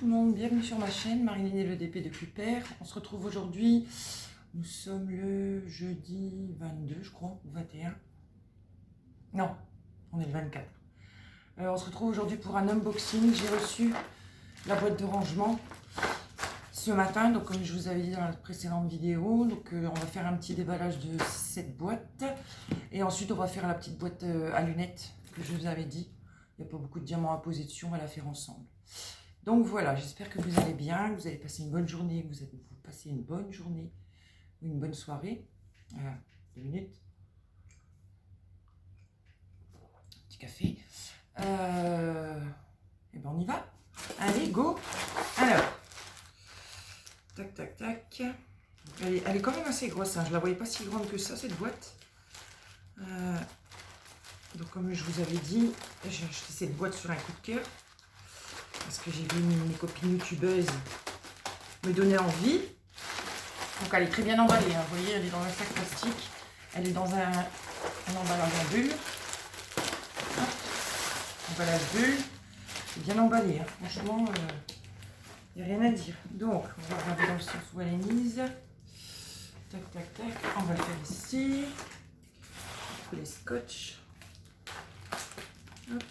tout le monde, bienvenue sur ma chaîne, Marilyn et le DP de Cuper. On se retrouve aujourd'hui, nous sommes le jeudi 22 je crois, ou 21. Non, on est le 24. On se retrouve aujourd'hui pour un unboxing. J'ai reçu la boîte de rangement ce matin, donc comme je vous avais dit dans la précédente vidéo. Donc on va faire un petit déballage de cette boîte. Et ensuite on va faire la petite boîte à lunettes que je vous avais dit. Il n'y a pas beaucoup de diamants à poser dessus, on va la faire ensemble. Donc voilà, j'espère que vous allez bien, que vous allez passer une bonne journée, que vous passez une bonne journée ou une bonne soirée. Voilà, 2 minutes. Petit café. Et ben on y va. Allez, go. Alors, tac, tac, tac. Elle est quand même assez grosse, hein. Je ne la voyais pas si grande que ça, cette boîte. Donc comme je vous avais dit, j'ai acheté cette boîte sur un coup de cœur. Parce que j'ai vu mes copines youtubeuses me donner envie. Donc elle est très bien emballée, hein. Vous voyez, elle est dans un sac plastique. Elle est dans un emballage en bulle. Hop. Emballage bulle. C'est bien emballé, hein. Franchement, il n'y a rien à dire. Donc, on va regarder dans le sens où elle est mise. Tac, tac, tac. On va le faire ici. Les scotch. Hop.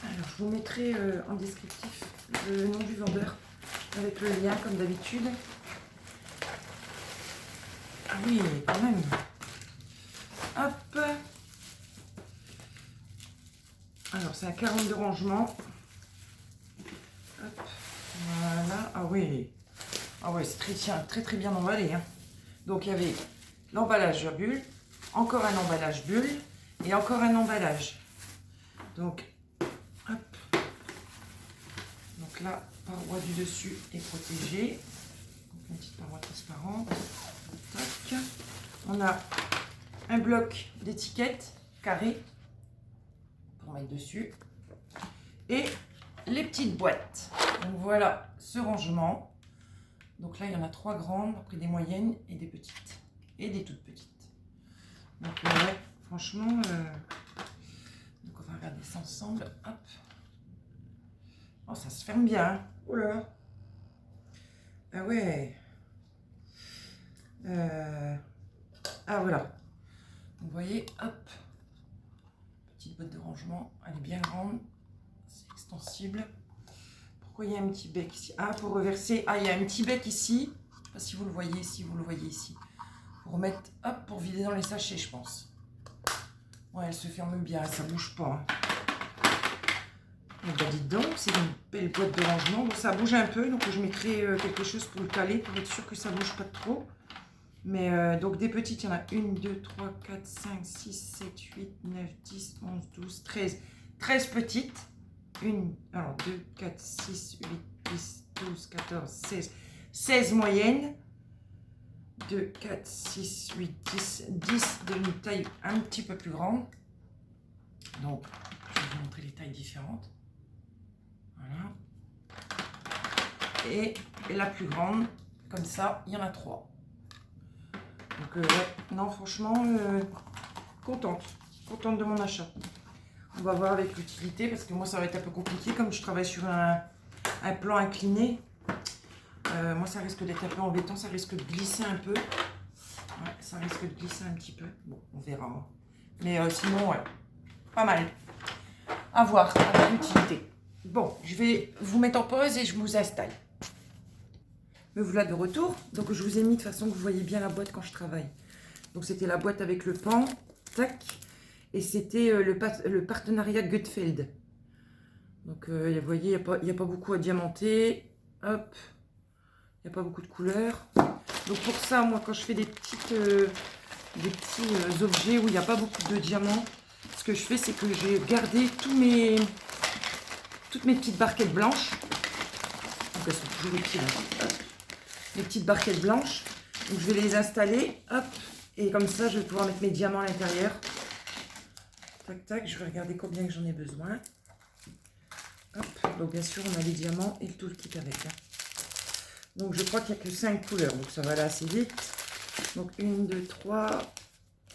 Alors, je vous mettrai en descriptif le nom du vendeur avec le lien comme d'habitude. Ah oui, quand même. Hop. Alors, c'est un 42 rangement. Hop. Voilà. Ah oui. Ah ouais, c'est très bien emballé, hein. Donc, il y avait l'emballage à bulle, encore un emballage bulle et encore un emballage. Donc, hop. Donc la paroi du dessus est protégée. Donc une petite paroi transparente. Tac. On a un bloc d'étiquettes carré pour mettre dessus. Et les petites boîtes. Donc voilà ce rangement. Donc là, il y en a 3 grandes, après des moyennes et des petites. Et des toutes petites. Donc ouais, franchement, donc on va regarder ça ensemble. Hop. Oh, ça se ferme bien. Hein. Oh là. Ah ouais. Ah voilà. Vous voyez, hop. Petite boîte de rangement. Elle est bien grande. C'est extensible. Pourquoi il y a un petit bec ici? Ah, pour reverser. Ah, il y a un petit bec ici. Je ne sais pas si vous le voyez, si vous le voyez ici. Pour mettre, hop, pour vider dans les sachets, je pense. Ouais, elle se ferme bien, ça ne bouge pas. Hein. Et bah dites donc, c'est une belle boîte de rangement. Bon, ça bouge un peu, donc je mettrai quelque chose pour le caler, pour être sûr que ça ne bouge pas trop. Mais donc des petites, il y en a 1, 2, 3, 4, 5, 6, 7, 8, 9, 10, 11, 12, 13. 13 petites. 2, 4, 6, 8, 10, 12, 14, 16. 16 moyennes. 2, 4, 6, 8, 10. 10 d'une taille un petit peu plus grande. Donc, je vais vous montrer les tailles différentes. Voilà. Et la plus grande, comme ça, il y en a 3. Donc, ouais, non, franchement, contente de mon achat. On va voir avec l'utilité, parce que moi, ça va être un peu compliqué, comme je travaille sur un plan incliné. Moi, ça risque d'être un peu embêtant, ça risque de glisser un peu. Ouais, ça risque de glisser un petit peu. Bon, on verra. Hein. Mais sinon, ouais, pas mal. À voir avec l'utilité. Bon, je vais vous mettre en pause et je vous installe. Me voilà de retour. Donc, je vous ai mis de façon que vous voyez bien la boîte quand je travaille. Donc, c'était la boîte avec le pan. Tac. Et c'était le partenariat Gutfeld. Donc, vous voyez, il n'y a pas beaucoup à diamanter. Hop. Il n'y a pas beaucoup de couleurs. Donc, pour ça, moi, quand je fais des petits objets où il n'y a pas beaucoup de diamants, ce que je fais, c'est que j'ai gardé toutes mes petites barquettes blanches. Donc, elles sont toujours utiles. Hop. Les petites barquettes blanches. Donc, je vais les installer. Hop. Et comme ça, je vais pouvoir mettre mes diamants à l'intérieur. Tac, tac. Je vais regarder combien que j'en ai besoin. Hop. Donc, bien sûr, on a les diamants et tout le kit avec. Hein. Donc, je crois qu'il n'y a que 5 couleurs. Donc, ça va aller assez vite. Donc, 1, 2, 3,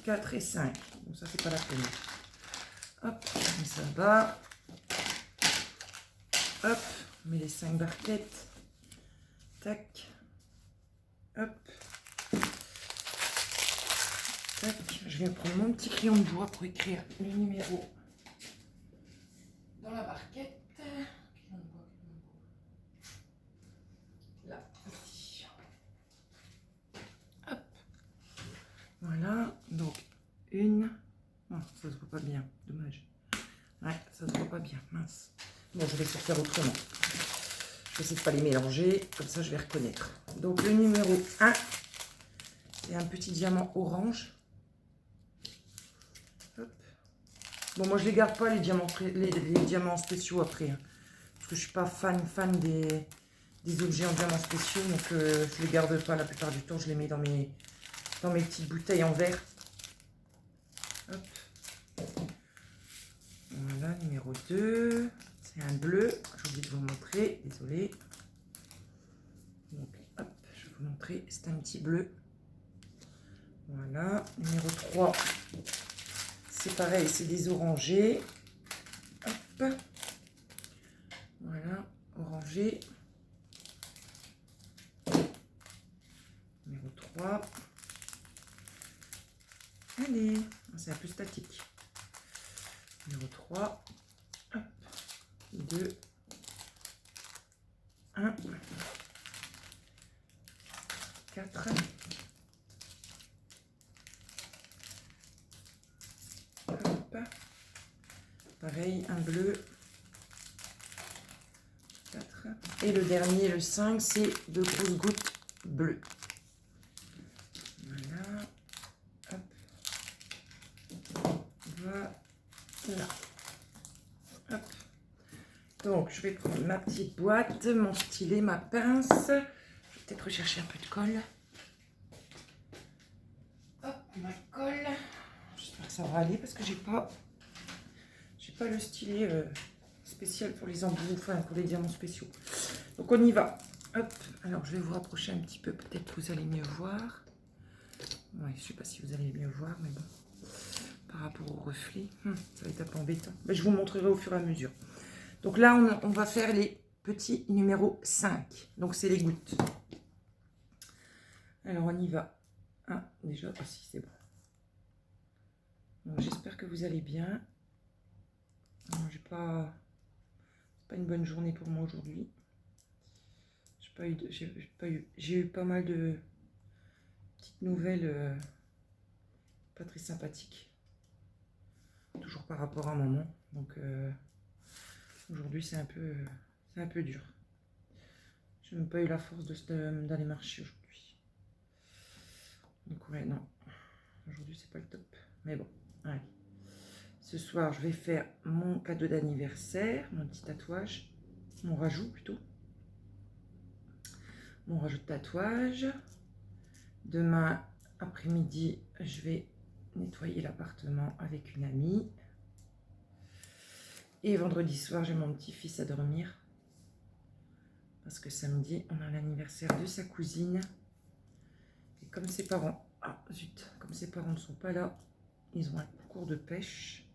4 et 5. Donc, ça, c'est pas la peine. Hop, on met ça là-bas. hop, on met les 5 barquettes. Tac. Hop. Tac. Je vais prendre mon petit crayon de bois pour écrire le numéro dans la barquette. Là, ici. Hop. Voilà. Donc, une. Oh, ça se voit pas bien. Dommage. Ouais, ça se voit pas bien. Mince. Bon, je vais faire autrement. Je vais essayer de ne pas les mélanger. Comme ça, je vais reconnaître. Donc, le numéro 1, c'est un petit diamant orange. Hop. Bon, moi, je les garde pas, les diamants spéciaux après. Hein, parce que je suis pas fan des objets en diamants spéciaux. Donc, je les garde pas la plupart du temps. Je les mets dans mes petites bouteilles en verre. Hop. Voilà, numéro 2. C'est un bleu. J'ai oublié de vous montrer. Désolée. Donc, hop, je vais vous montrer. C'est un petit bleu. Voilà. Numéro 3. C'est pareil, c'est des orangés. Hop. Voilà, orangé. Numéro 3. Allez, c'est un peu statique. Numéro 3. Hop. 2. 1. 4. Hop. Pareil, un bleu. 4. Et le dernier, le 5, c'est de grosses gouttes bleues. Voilà. Hop. Voilà. Hop. Donc, je vais prendre ma petite boîte, mon stylet, ma pince. Je vais peut-être rechercher un peu de colle. Hop, ma colle. J'espère que ça va aller parce que j'ai pas le stylet spécial pour les embouts, enfin pour les diamants spéciaux. Donc, on y va. Hop. Alors, je vais vous rapprocher un petit peu. Peut-être que vous allez mieux voir. Ouais, je sais pas si vous allez mieux voir, mais bon. Par rapport au reflet, ça va être un peu embêtant. Mais je vous montrerai au fur et à mesure. Donc là, on va faire les petits numéros 5. Donc, c'est les gouttes. Alors, on y va. Ah, déjà, ah si, c'est bon. Donc, j'espère que vous allez bien. J'ai pas une bonne journée pour moi aujourd'hui. J'ai eu pas mal de petites nouvelles pas très sympathiques. Toujours par rapport à maman. Donc, aujourd'hui, c'est un peu dur. Je n'ai même pas eu la force d'aller marcher aujourd'hui. Donc, ouais, non. Aujourd'hui, c'est pas le top. Mais bon, allez. Ce soir, je vais faire mon cadeau d'anniversaire, mon petit tatouage. Mon rajout, plutôt. Mon rajout de tatouage. Demain après-midi, je vais nettoyer l'appartement avec une amie. Et vendredi soir, j'ai mon petit-fils à dormir. Parce que samedi, on a l'anniversaire de sa cousine. Et comme ses parents... Ah, zut. Comme ses parents ne sont pas là, ils ont un cours de pêche.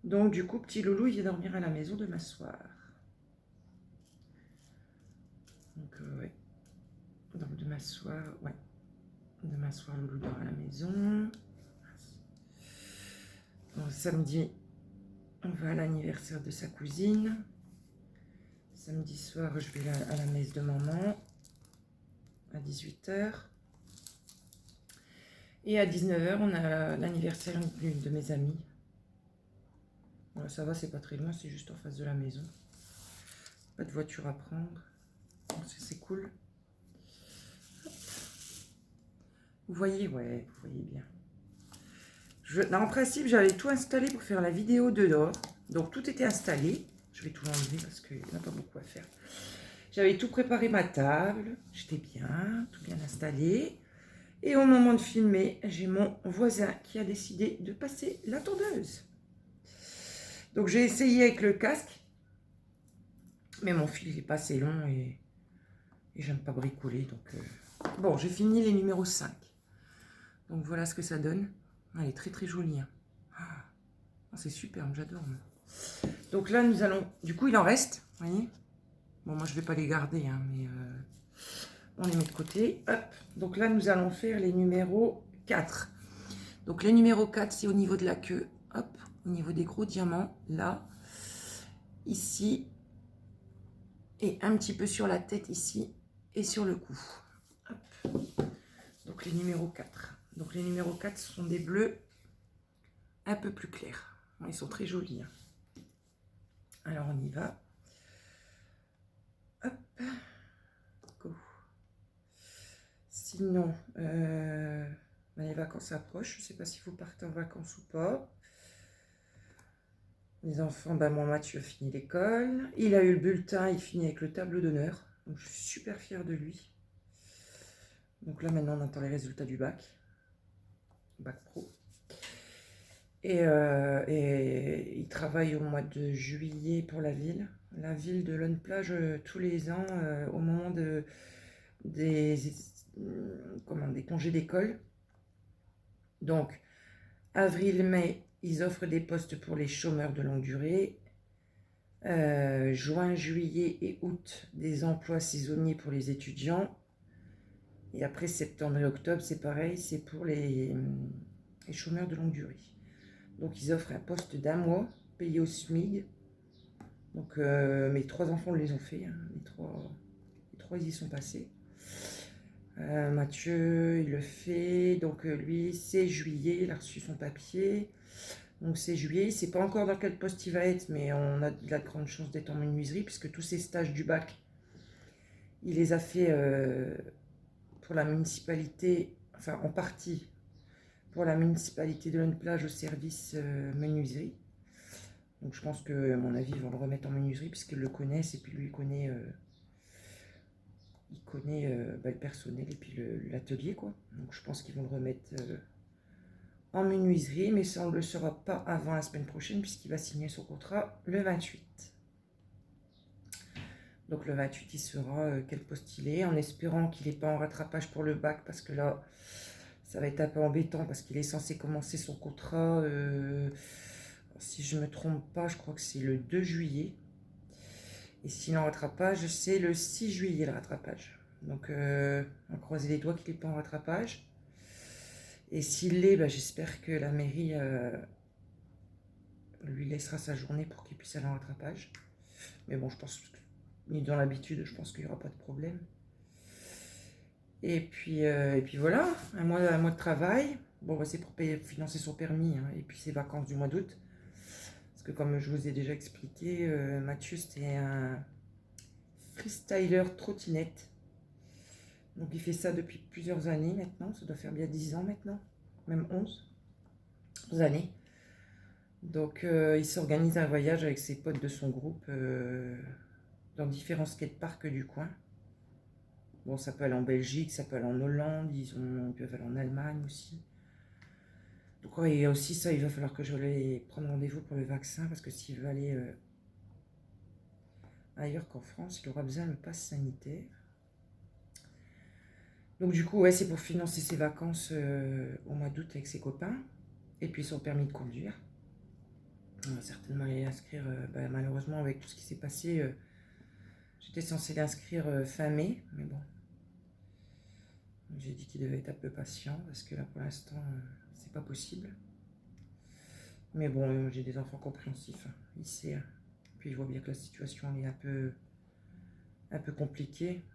Donc, du coup, petit loulou, il vient dormir à la maison demain soir. Donc, ouais. Donc, demain soir, ouais. Demain soir, loulou dort à la maison. Donc, samedi, on va à l'anniversaire de sa cousine. Samedi soir, je vais à la messe de maman à 18 h. Et à 19 h, on a l'anniversaire d'une de mes amies. Voilà, ça va, c'est pas très loin, c'est juste en face de la maison. Pas de voiture à prendre. C'est cool. Vous voyez, ouais, vous voyez bien. Là, en principe, j'avais tout installé pour faire la vidéo de dehors. Donc, tout était installé. Je vais tout enlever parce qu'il n'y a pas beaucoup à faire. J'avais tout préparé, ma table. J'étais bien, tout bien installé. Et au moment de filmer, j'ai mon voisin qui a décidé de passer la tondeuse. Donc, j'ai essayé avec le casque. Mais mon fil n'est pas assez long et j'aime pas bricoler. Donc, bon, j'ai fini les numéros 5. Donc, voilà ce que ça donne. Elle est très très jolie. Hein. Ah, c'est superbe, j'adore. Donc là, nous allons... Du coup, il en reste, vous voyez. Bon, moi, je ne vais pas les garder, hein, mais on les met de côté. Hop. Donc là, nous allons faire les numéros 4. Donc les numéros 4, c'est au niveau de la queue. Hop, au niveau des gros diamants, là, ici, et un petit peu sur la tête ici, et sur le cou. Hop. Donc les numéros 4. Donc les numéros 4 sont des bleus un peu plus clairs. Ils sont très jolis, hein. Alors on y va. Hop. Go. Sinon, les vacances approchent. Je ne sais pas si vous partez en vacances ou pas. Les enfants, moi Mathieu a fini l'école. Il a eu le bulletin, il finit avec le tableau d'honneur. Donc je suis super fière de lui. Donc là maintenant on attend les résultats du bac. Bac pro. Et il travaille au mois de juillet pour la ville. La ville de Lonne-Plage, tous les ans, au moment des congés d'école. Donc, avril-mai, ils offrent des postes pour les chômeurs de longue durée. Juin, juillet et août, des emplois saisonniers pour les étudiants. Et après, septembre et octobre, c'est pareil, c'est pour les chômeurs de longue durée. Donc, ils offrent un poste d'1 mois, payé au SMIC. Donc, mes 3 enfants les ont fait, hein. Les trois, ils y sont passés. Mathieu, il le fait. Donc, lui, c'est juillet, il a reçu son papier. Donc, c'est juillet. Il ne sait pas encore dans quel poste il va être, mais il a de grandes chances d'être en menuiserie, puisque tous ses stages du bac, il les a fait pour la municipalité, enfin, en partie, pour la municipalité de Lonne-Plage au service menuiserie. Donc je pense que, à mon avis, ils vont le remettre en menuiserie puisqu'ils le connaissent et puis lui, il connaît le personnel et puis l'atelier, quoi. Donc je pense qu'ils vont le remettre en menuiserie, mais ça, on ne le saura pas avant la semaine prochaine puisqu'il va signer son contrat le 28. Donc le 28, il saura quel poste il est, en espérant qu'il n'est pas en rattrapage pour le bac parce que là, ça va être un peu embêtant parce qu'il est censé commencer son contrat... si je ne me trompe pas, je crois que c'est le 2 juillet. Et s'il est en rattrapage, c'est le 6 juillet le rattrapage. Donc, on va croiser les doigts qu'il n'est pas en rattrapage. Et s'il l'est, j'espère que la mairie lui laissera sa journée pour qu'il puisse aller en rattrapage. Mais bon, je pense qu'il est dans l'habitude, je pense qu'il n'y aura pas de problème. Et puis voilà, un mois de travail. Bon, c'est pour financer son permis, hein, et puis ses vacances du mois d'août. Comme je vous ai déjà expliqué, Mathieu c'était un freestyler trottinette. Donc il fait ça depuis plusieurs années maintenant, ça doit faire bien 10 ans maintenant, même 11 années. Donc il s'organise un voyage avec ses potes de son groupe dans différents skateparks du coin. Bon, ça peut aller en Belgique, ça peut aller en Hollande, ils peuvent aller en Allemagne aussi. Donc ouais, il y a aussi ça, il va falloir que je vais prendre rendez-vous pour le vaccin, parce que s'il veut aller ailleurs qu'en France, il aura besoin de passe sanitaire. Donc du coup, ouais, c'est pour financer ses vacances au mois d'août avec ses copains, et puis son permis de conduire. On va certainement aller l'inscrire, malheureusement avec tout ce qui s'est passé, j'étais censée l'inscrire fin mai, mais bon. J'ai dit qu'il devait être un peu patient, parce que là pour l'instant, c'est pas possible. Mais bon, j'ai des enfants compréhensifs, hein. Il sait, puis je vois bien que la situation est un peu compliquée.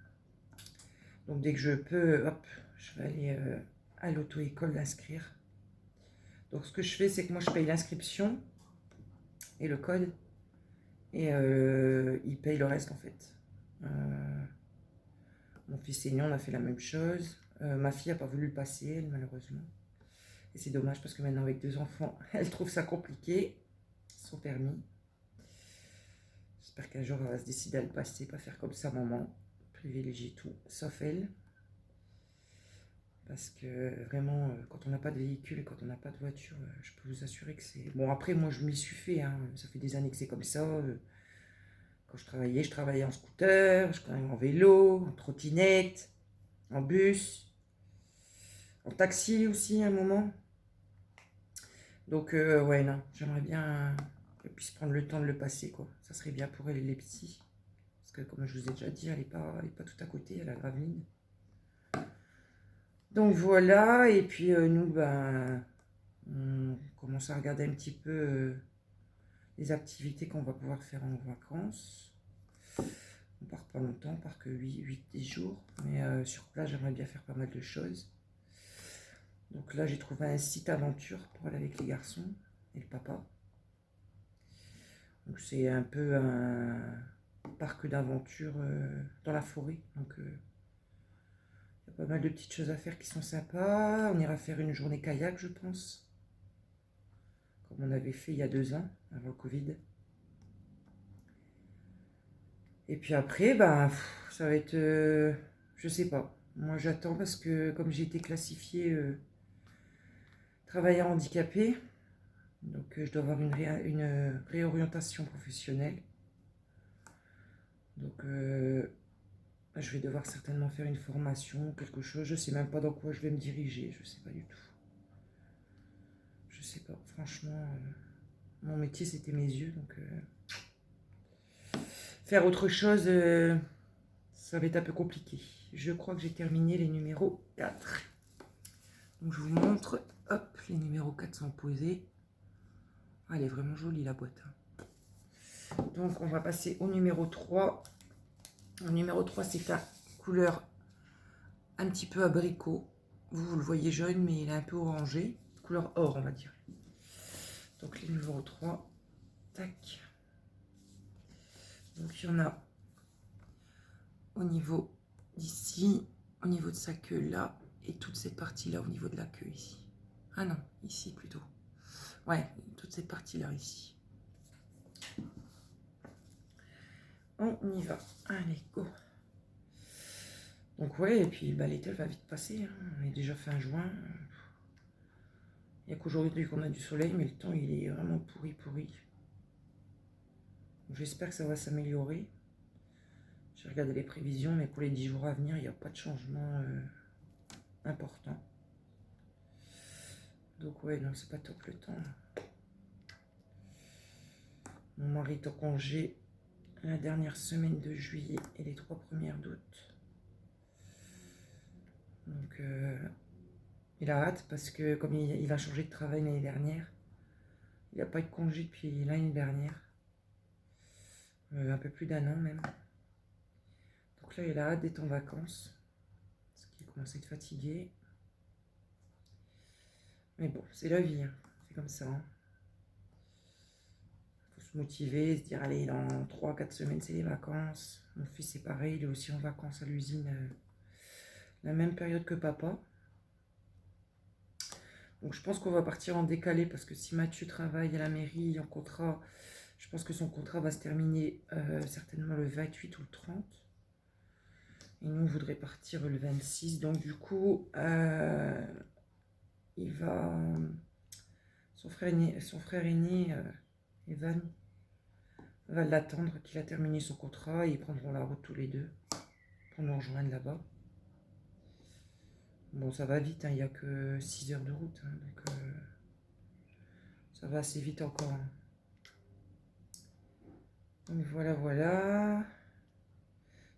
Donc dès que je peux, hop, je vais aller à l'auto-école l'inscrire. Donc ce que je fais, c'est que moi je paye l'inscription et le code, et il paye le reste en fait. Mon fils aîné, on a fait la même chose. Ma fille n'a pas voulu le passer, elle, malheureusement. Et c'est dommage parce que maintenant, avec 2 enfants, elle trouve ça compliqué, son permis. J'espère qu'un jour, elle va se décider à le passer, pas faire comme sa maman, privilégier tout, sauf elle. Parce que vraiment, quand on n'a pas de véhicule et quand on n'a pas de voiture, je peux vous assurer que c'est... Bon, après, moi, je m'y suis fait, hein. Ça fait des années que c'est comme ça. Quand je travaillais en scooter, je travaillais en vélo, en trottinette, en bus, en taxi aussi à un moment. Donc, ouais, non, j'aimerais bien... Et puis puisse prendre le temps de le passer, quoi. Ça serait bien pour elle, les petits. Parce que comme je vous ai déjà dit, elle est pas tout à côté, elle a Gravelines. Donc voilà, et puis nous, ben, on commence à regarder un petit peu les activités qu'on va pouvoir faire en vacances. On part pas longtemps, on part que 8-10 jours, mais sur place, j'aimerais bien faire pas mal de choses. Donc là, j'ai trouvé un site aventure pour aller avec les garçons et le papa. Donc c'est un peu un parc d'aventure dans la forêt. Donc il y a pas mal de petites choses à faire qui sont sympas. On ira faire une journée kayak, je pense. Comme on avait fait il y a 2 ans, avant le Covid. Et puis après, bah, ça va être... je sais pas. Moi j'attends parce que comme j'ai été classifiée travailleur handicapé, donc je dois avoir une réorientation professionnelle. Donc je vais devoir certainement faire une formation, quelque chose. Je sais même pas dans quoi je vais me diriger. Je sais pas du tout. Je sais pas. Franchement, mon métier c'était mes yeux. Donc faire autre chose, ça va être un peu compliqué. Je crois que j'ai terminé les numéros 4. Donc je vous montre. Hop, les numéros 4 sont posés. Ah, elle est vraiment jolie la boîte. Donc on va passer au numéro 3. Le numéro 3, c'est un couleur un petit peu abricot. Vous le voyez jaune, mais il est un peu orangé. Couleur or, on va dire. Donc les numéros 3. Tac. Donc il y en a au niveau d'ici, au niveau de sa queue là, et toute cette partie-là au niveau de la queue ici. Ah non, ici plutôt. Ouais, toute cette partie-là ici. On y va. Allez, go. Donc ouais, et puis bah, l'été va vite passer. Hein. On est déjà fin juin. Il n'y a qu'aujourd'hui qu'on a du soleil, mais le temps il est vraiment pourri. J'espère que ça va s'améliorer. J'ai regardé les prévisions, mais pour les 10 jours à venir, il n'y a pas de changement important. Donc ouais, non, c'est pas top le temps. Mon mari est en congé la dernière semaine de juillet et les 3 premières d'août. Donc il a hâte parce que comme il a changé de travail l'année dernière, il n'a pas eu de congé depuis l'année dernière. Un peu plus d'1 an même. Donc là, il a hâte d'être en vacances. Parce qu'il commence à être fatigué. Mais bon, c'est la vie. Hein. C'est comme ça. Hein. Faut se motiver, se dire, allez, dans 3-4 semaines, c'est les vacances. Mon fils, c'est pareil. Il est aussi en vacances à l'usine la même période que papa. Donc je pense qu'on va partir en décalé parce que si Mathieu travaille à la mairie en contrat, je pense que son contrat va se terminer certainement le 28 ou le 30. Et nous, on voudrait partir le 26. Donc du coup, il va... Son frère aîné, Evan, va l'attendre qu'il a terminé son contrat et ils prendront la route tous les deux pour nous rejoindre là-bas. Bon, ça va vite, hein, il n'y a que 6 heures de route, hein, donc ça va assez vite encore. Hein. Donc voilà.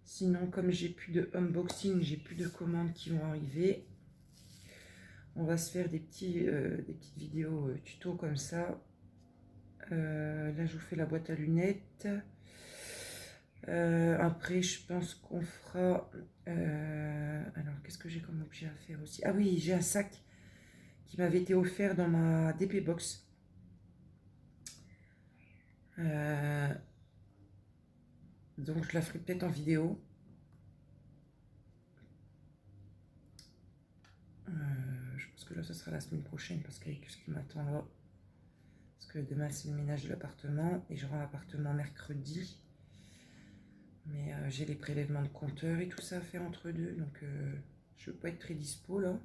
Sinon, comme j'ai plus de unboxing, j'ai plus de commandes qui vont arriver, on va se faire des petites vidéos tuto comme ça. Là, je vous fais la boîte à lunettes. Après, je pense qu'on fera... alors, qu'est-ce que j'ai comme objet à faire aussi? Ah oui, j'ai un sac qui m'avait été offert dans ma DP Box. Donc, je la ferai peut-être en vidéo. Je pense que là, ce sera la semaine prochaine parce qu'avec ce qui m'attend là... Parce que demain, c'est le ménage de l'appartement et je rends l'appartement mercredi. Mais j'ai les prélèvements de compteur et tout ça à faire entre deux. Donc, je ne veux pas être très dispo là.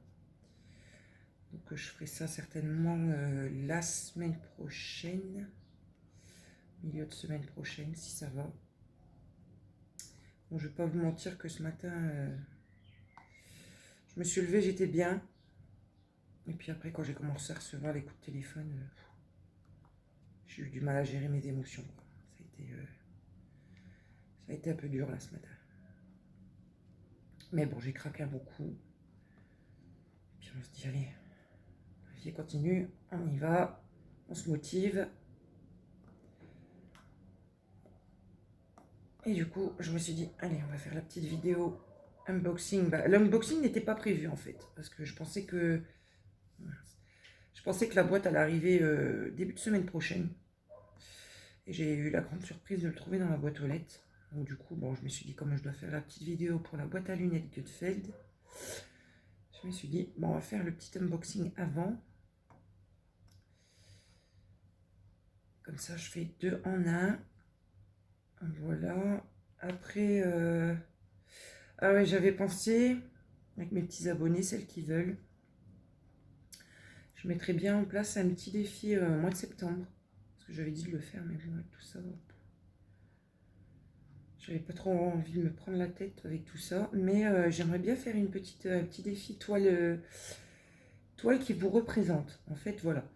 Donc, je ferai ça certainement la semaine prochaine. Milieu de semaine prochaine, si ça va. Bon, je ne vais pas vous mentir que ce matin, je me suis levée, j'étais bien. Et puis après, quand j'ai commencé à recevoir les coups de téléphone, J'ai eu du mal à gérer mes émotions, quoi. Ça a été un peu dur là ce matin. Mais bon, j'ai craqué un bon coup. Puis on se dit, allez, la vie continue, on y va, on se motive. Et du coup, je me suis dit, allez, on va faire la petite vidéo unboxing. Bah, l'unboxing n'était pas prévu en fait, parce que je pensais que la boîte allait arriver début de semaine prochaine. Et j'ai eu la grande surprise de le trouver dans la boîte aux lettres. Donc du coup, bon, je me suis dit, comme je dois faire la petite vidéo pour la boîte à lunettes Gutfeld, je me suis dit, bon, on va faire le petit unboxing avant. Comme ça, je fais 2 en 1. Voilà. Après, ah ouais, j'avais pensé, avec mes petits abonnés, celles qui veulent, je mettrais bien en place un petit défi au mois de septembre. Parce que j'avais dit de le faire, mais bon, avec tout ça, j'avais pas trop envie de me prendre la tête avec tout ça. Mais j'aimerais bien faire un petit défi toile qui vous représente. En fait, voilà.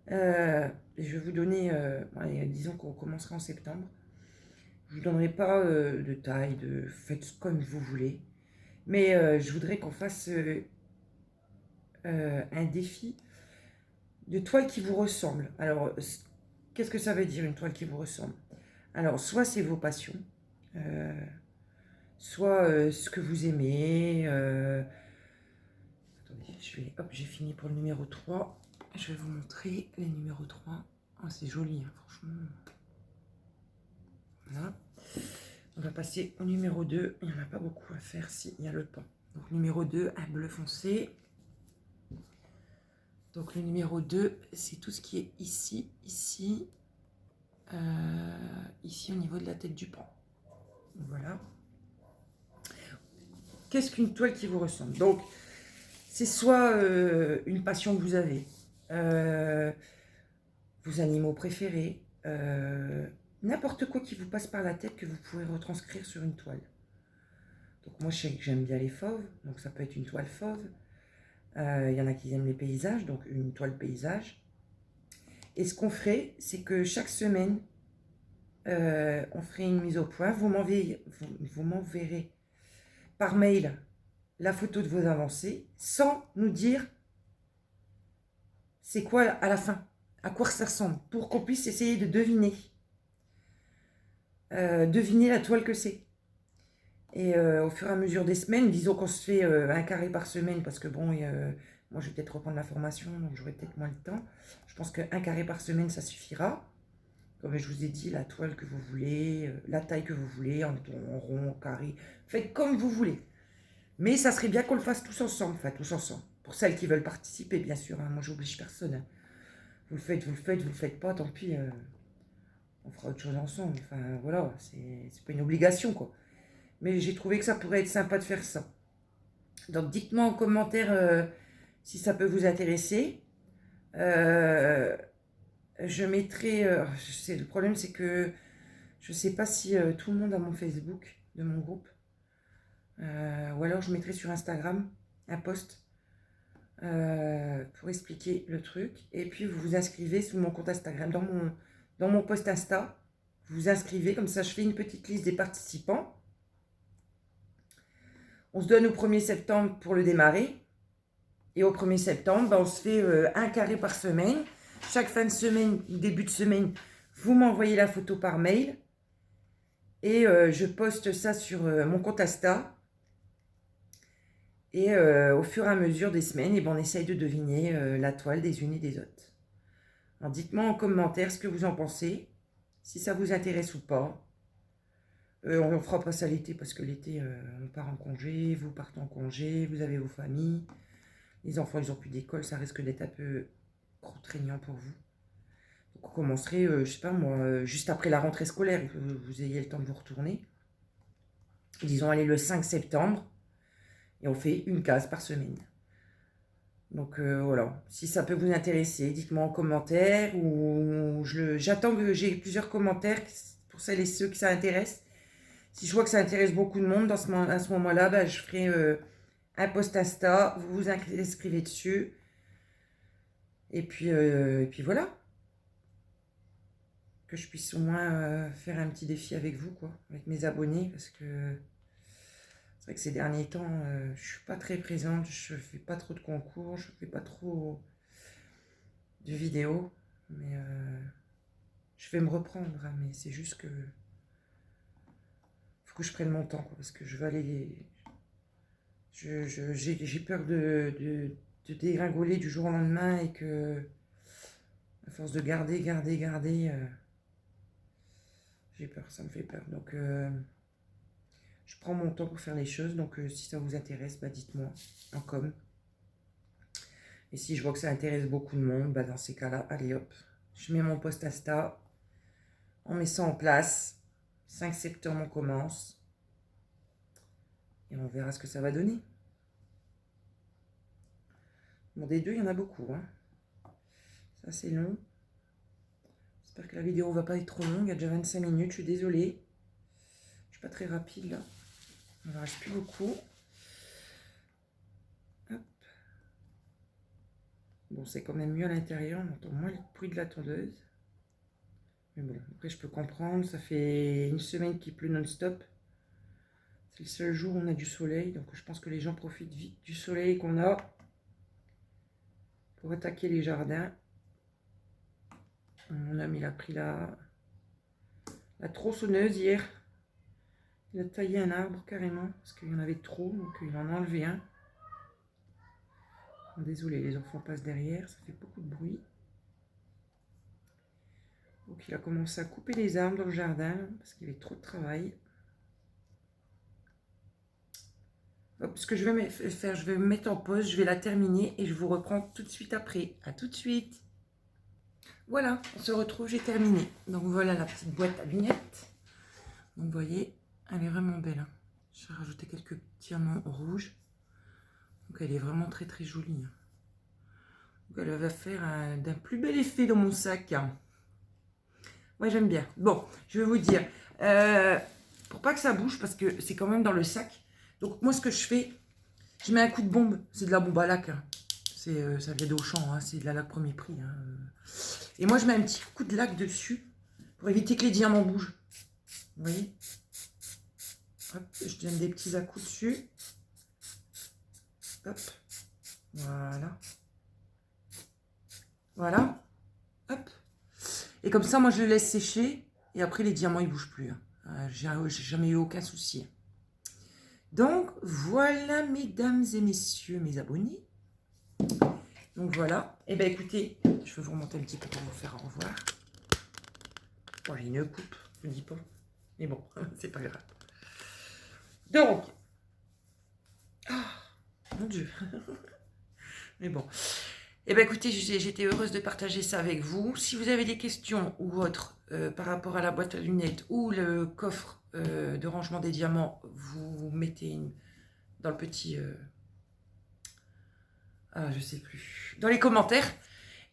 Je vais vous donner, allez, disons qu'on commencera en septembre. Je ne vous donnerai pas de taille, faites comme vous voulez. Mais je voudrais qu'on fasse un défi de toile qui vous ressemble. Alors, qu'est-ce que ça veut dire une toile qui vous ressemble? Alors, soit c'est vos passions, soit ce que vous aimez. Attendez, hop, j'ai fini pour le numéro 3. Je vais vous montrer les numéros 3. Oh, c'est joli, hein, franchement. Voilà. On va passer au numéro 2. Il n'y en a pas beaucoup à faire s'il y a le temps. Donc, numéro 2, un bleu foncé. Donc, le numéro 2, c'est tout ce qui est ici, ici au niveau de la tête du pan. Voilà. Qu'est-ce qu'une toile qui vous ressemble? Donc, c'est soit une passion que vous avez, vos animaux préférés, n'importe quoi qui vous passe par la tête que vous pouvez retranscrire sur une toile. Donc moi, je sais que j'aime bien les fauves, donc ça peut être une toile fauve. Il y en a qui aiment les paysages, donc une toile paysage. Et ce qu'on ferait, c'est que chaque semaine, on ferait une mise au point. Vous m'enverrez par mail la photo de vos avancées sans nous dire c'est quoi à la fin, à quoi ça ressemble, pour qu'on puisse essayer de deviner la toile que c'est. Et au fur et à mesure des semaines, disons qu'on se fait un carré par semaine, parce que bon, moi je vais peut-être reprendre la formation, donc j'aurai peut-être moins de temps. Je pense qu'un carré par semaine, ça suffira. Comme je vous ai dit, la toile que vous voulez, la taille que vous voulez, en rond, en carré, faites comme vous voulez. Mais ça serait bien qu'on le fasse tous ensemble, enfin tous ensemble. Pour celles qui veulent participer, bien sûr, hein, moi j'oblige personne. Hein. Vous le faites, vous le faites pas, tant pis, on fera autre chose ensemble. Enfin voilà, c'est pas une obligation quoi. Mais j'ai trouvé que ça pourrait être sympa de faire ça. Donc dites-moi en commentaire si ça peut vous intéresser. Je mettrai... le problème c'est que je ne sais pas si tout le monde a mon Facebook de mon groupe. Ou alors je mettrai sur Instagram un post pour expliquer le truc. Et puis vous vous inscrivez sous mon compte Instagram. Dans mon post Insta, vous vous inscrivez. Comme ça je fais une petite liste des participants. On se donne au 1er septembre pour le démarrer. Et au 1er septembre, on se fait un carré par semaine. Chaque fin de semaine, début de semaine, vous m'envoyez la photo par mail. Et je poste ça sur mon compte Insta. Et au fur et à mesure des semaines, on essaye de deviner la toile des unes et des autres. Alors dites-moi en commentaire ce que vous en pensez. Si ça vous intéresse ou pas. On ne fera pas ça l'été parce que l'été, on part en congé, vous partez en congé, vous avez vos familles. Les enfants, ils n'ont plus d'école, ça risque d'être un peu contraignant pour vous. Donc on commencerait, je sais pas moi, juste après la rentrée scolaire, que vous ayez le temps de vous retourner. Disons, allez, le 5 septembre, et on fait une case par semaine. Donc voilà, si ça peut vous intéresser, dites-moi en commentaire, ou j'attends que j'ai plusieurs commentaires pour celles et ceux qui ça intéresse. Si je vois que ça intéresse beaucoup de monde à ce moment-là, bah, je ferai un post Insta, vous vous inscrivez dessus. Et puis voilà. que je puisse au moins faire un petit défi avec vous, quoi, avec mes abonnés, parce que c'est vrai que ces derniers temps, je suis pas très présente, je fais pas trop de concours, je fais pas trop de vidéos, mais je vais me reprendre, hein, mais c'est juste que faut que je prenne mon temps, quoi, parce que je vais aller... J'ai peur de dégringoler du jour au lendemain et que, à force de garder, j'ai peur, ça me fait peur. Donc, je prends mon temps pour faire les choses. Donc, si ça vous intéresse, bah, dites-moi en com. Et si je vois que ça intéresse beaucoup de monde, bah, dans ces cas-là, allez hop, je mets mon post Insta, on met ça en place. 5 septembre, on commence. Et on verra ce que ça va donner. Bon, des deux, il y en a beaucoup, hein. Ça, c'est long. J'espère que la vidéo ne va pas être trop longue. Il y a déjà 25 minutes. Je suis désolée. Je ne suis pas très rapide, là. Il ne reste plus beaucoup. Hop. Bon, c'est quand même mieux à l'intérieur. On entend moins le bruit de la tondeuse. Mais bon, après, je peux comprendre. Ça fait une semaine qu'il pleut non-stop. C'est le seul jour où on a du soleil. Donc, je pense que les gens profitent vite du soleil qu'on a pour attaquer les jardins. Mon homme, il a pris la tronçonneuse hier. Il a taillé un arbre carrément, parce qu'il y en avait trop, donc il en a enlevé un. Désolé, les enfants passent derrière, ça fait beaucoup de bruit. Donc il a commencé à couper les arbres dans le jardin, parce qu'il y avait trop de travail. Hop, ce que je vais faire, je vais me mettre en pause, je vais la terminer et je vous reprends tout de suite après. À tout de suite. Voilà, on se retrouve, j'ai terminé. Donc voilà la petite boîte à lunettes. Donc vous voyez, elle est vraiment belle, hein. J'ai rajouté quelques diamants rouges. Donc elle est vraiment très très jolie. Donc elle va faire d'un plus bel effet dans mon sac. Moi j'aime bien. Bon, je vais vous dire, pour pas que ça bouge, parce que c'est quand même dans le sac. Donc moi ce que je fais, je mets un coup de bombe. C'est de la bombe à lac. Hein. Ça vient d'Auchan, hein. C'est de la laque premier prix. Hein. Et moi je mets un petit coup de lac dessus pour éviter que les diamants bougent. Vous voyez? Hop, je donne des petits à-coups dessus. Hop. Voilà. Voilà. Hop. Et comme ça, moi, je le laisse sécher. Et après, les diamants, ils ne bougent plus. Hein. J'ai jamais eu aucun souci. Donc, voilà, mesdames et messieurs, mes abonnés. Donc, voilà. Et bien, écoutez, je vais vous remonter un petit peu pour vous faire au revoir. Bon, j'ai une coupe, je ne dis pas. Mais bon, c'est pas grave. Donc, mon Dieu. Mais bon. Eh bien, écoutez, j'étais heureuse de partager ça avec vous. Si vous avez des questions ou autres par rapport à la boîte à lunettes ou le coffre de rangement des diamants, vous mettez dans le petit... je sais plus. Dans les commentaires.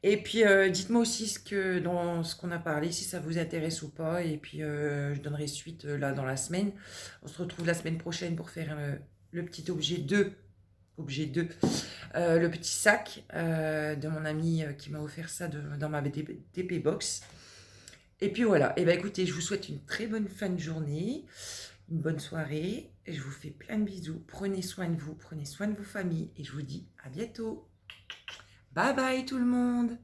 Et puis, dites-moi aussi dans ce qu'on a parlé, si ça vous intéresse ou pas. Et puis, je donnerai suite là dans la semaine. On se retrouve la semaine prochaine pour faire le petit objet 2. Le petit sac de mon ami qui m'a offert ça dans ma TP Box. Et puis voilà, et bien écoutez, je vous souhaite une très bonne fin de journée, une bonne soirée, et je vous fais plein de bisous, prenez soin de vous, prenez soin de vos familles, et je vous dis à bientôt. Bye bye tout le monde.